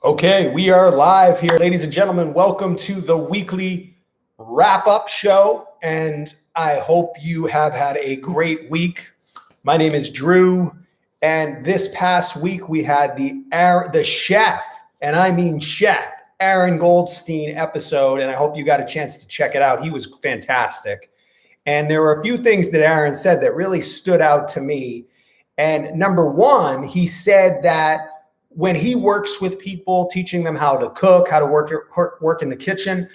Okay, we are live here, ladies and gentlemen. Welcome to the weekly wrap-up show, and I hope you have had a great week. My name is Drew, and this past week we had the chef, and I mean Chef Aran Goldstein episode, and I hope you got a chance to check it out. He was fantastic. And there were a few things that Aran said that really stood out to me. And number one, he said that when he works with people, teaching them how to cook, how to work in the kitchen,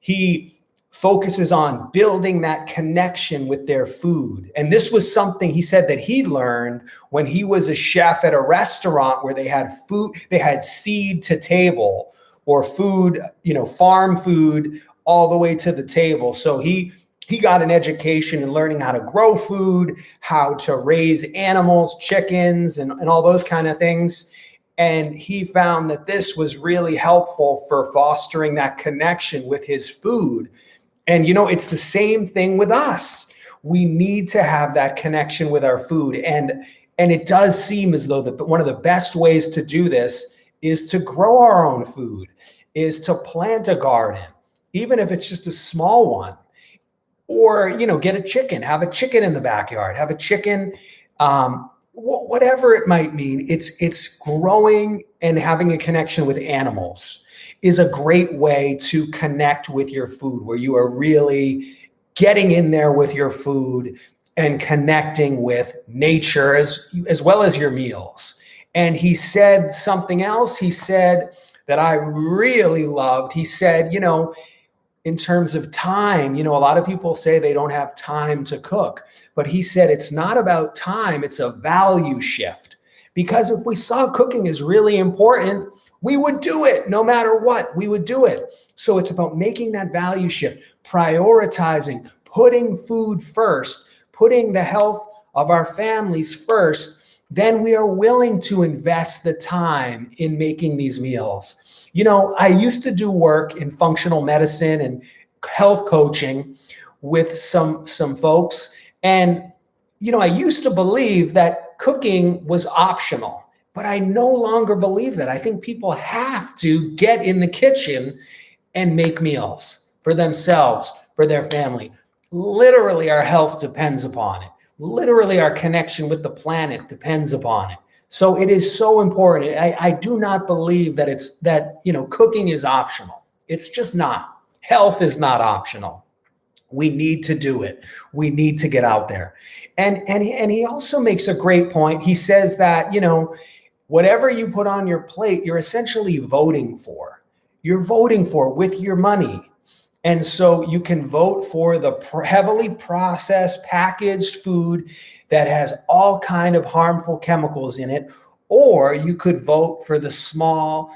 he focuses on building that connection with their food. And this was something he said that he learned when he was a chef at a restaurant where they had food, they had seed to table or food, farm food all the way to the table. So he got an education in learning how to grow food, how to raise animals, chickens, and all those kind of things. And he found that this was really helpful for fostering that connection with his food. And, it's the same thing with us. We need to have that connection with our food. And it does seem as though one of the best ways to do this is to grow our own food, is to plant a garden, even if it's just a small one. Or, get a chicken, have a chicken in the backyard, have a chicken, whatever it might mean. It's growing and having a connection with animals is a great way to connect with your food, where you are really getting in there with your food and connecting with nature as well as your meals. And he said something else. He said that I really loved. He said, in terms of time, a lot of people say they don't have time to cook, but he said it's not about time, it's a value shift. Because if we saw cooking as really important, we would do it no matter what, we would do it. So it's about making that value shift, prioritizing, putting food first, putting the health of our families first. Then we are willing to invest the time in making these meals. I used to do work in functional medicine and health coaching with some folks. And, I used to believe that cooking was optional, but I no longer believe that. I think people have to get in the kitchen and make meals for themselves, for their family. Literally, our health depends upon it. Literally, our connection with the planet depends upon it. So it is so important. I do not believe that cooking is optional. It's just not. Health is not optional. We need to do it. We need to get out there. And he also makes a great point. He says that, whatever you put on your plate, you're essentially voting for. You're voting for with your money. And so you can vote for the heavily processed, packaged food that has all kind of harmful chemicals in it, or you could vote for the small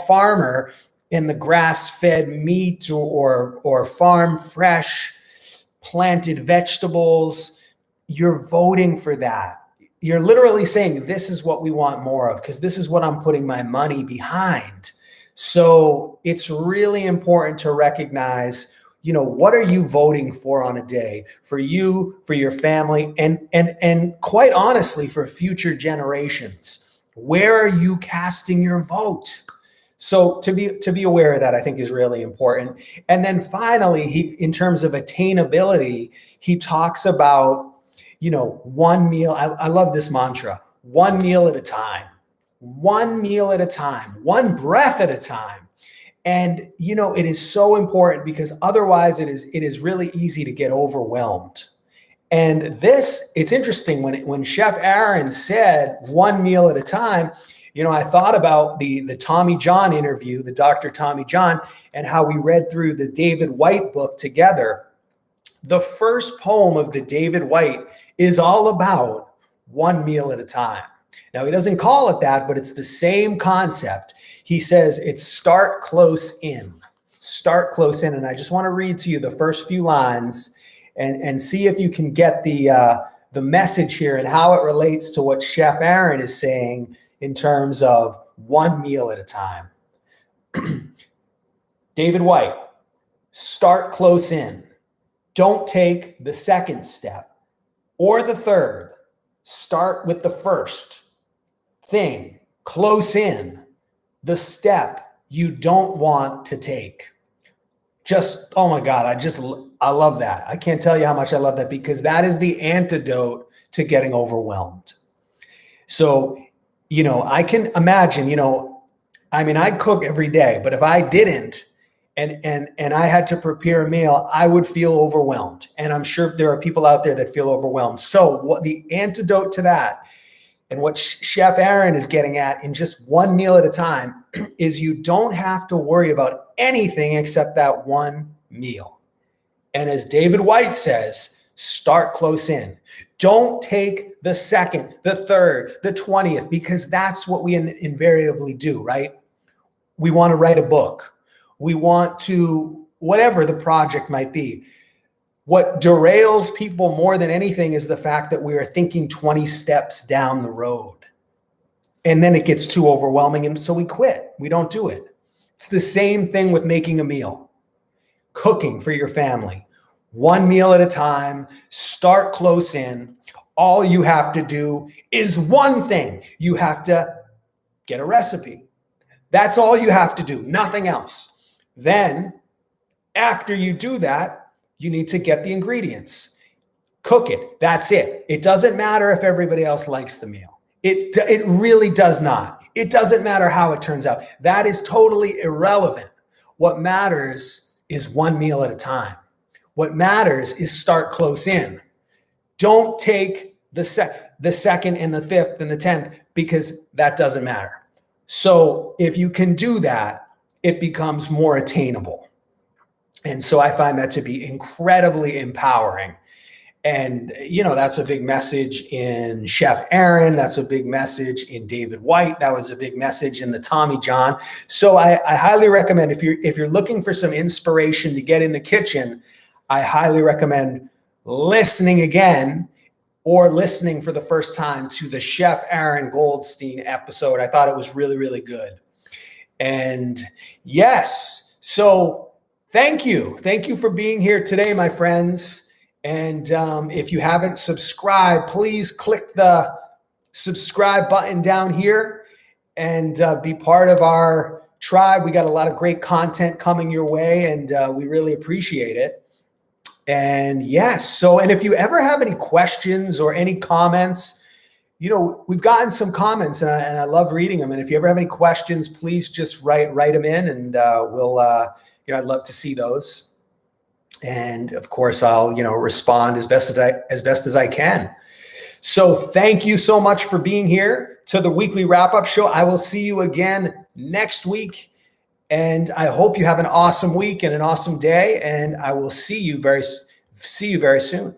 farmer in the grass-fed meat or farm fresh planted vegetables. You're voting for that. You're literally saying, this is what we want more of, because this is what I'm putting my money behind. So it's really important to recognize, what are you voting for on a day, for you, for your family, and quite honestly, for future generations? Where are you casting your vote? So to be aware of that, I think, is really important. And then finally, in terms of attainability, he talks about, one meal. I love this mantra: one meal at a time. One meal at a time, one breath at a time. And, it is so important, because otherwise it is really easy to get overwhelmed. And it's interesting when Chef Aran said one meal at a time, I thought about the Tommy John interview, the Dr. Tommy John, and how we read through the David Whyte book together. The first poem of the David Whyte is all about one meal at a time. Now, he doesn't call it that, but it's the same concept. He says it's start close in. Start close in. And I just want to read to you the first few lines and see if you can get the message here and how it relates to what Chef Aran is saying in terms of one meal at a time. David Whyte, start close in. Don't take the second step or the third. Start with the first thing, close in. the step you don't want to take. Just, oh my God, I love that. I can't tell you how much I love that, because that is the antidote to getting overwhelmed. So, I can imagine, I cook every day, but if I didn't, and I had to prepare a meal, I would feel overwhelmed. And I'm sure there are people out there that feel overwhelmed. So what the antidote to that, and what Chef Aran is getting at in just one meal at a time, is you don't have to worry about anything except that one meal. And as David White says, start close in. Don't take the second, the third, the 20th, because that's what we invariably do, right? We want to write a book. We want to, whatever the project might be. What derails people more than anything is the fact that we are thinking 20 steps down the road. And then it gets too overwhelming, and so we quit. We don't do it. It's the same thing with making a meal, cooking for your family. One meal at a time, start close in. All you have to do is one thing. You have to get a recipe. That's all you have to do, nothing else. Then, after you do that, you need to get the ingredients. Cook it. That's it. It doesn't matter if everybody else likes the meal. It really does not. It doesn't matter how it turns out. That is totally irrelevant. What matters is one meal at a time. What matters is start close in. Don't take the second and the fifth and the 10th, because that doesn't matter. So if you can do that, it becomes more attainable. And so I find that to be incredibly empowering. And, that's a big message in Chef Aran. That's a big message in David White. That was a big message in the Tommy John. So I highly recommend, if you're looking for some inspiration to get in the kitchen, I highly recommend listening again, or listening for the first time to the Chef Aran Goldstein episode. I thought it was really, really good. And yes, so thank you. Thank you for being here today, my friends. And if you haven't subscribed, please click the subscribe button down here and be part of our tribe. We got a lot of great content coming your way, and we really appreciate it. And yes, and if you ever have any questions or any comments, we've gotten some comments, and I love reading them. And if you ever have any questions, please just write them in, and we'll, I'd love to see those. And of course, I'll, respond as best as I can. So thank you so much for being here to the weekly wrap-up show. I will see you again next week. And I hope you have an awesome week and an awesome day. And I will see you very soon.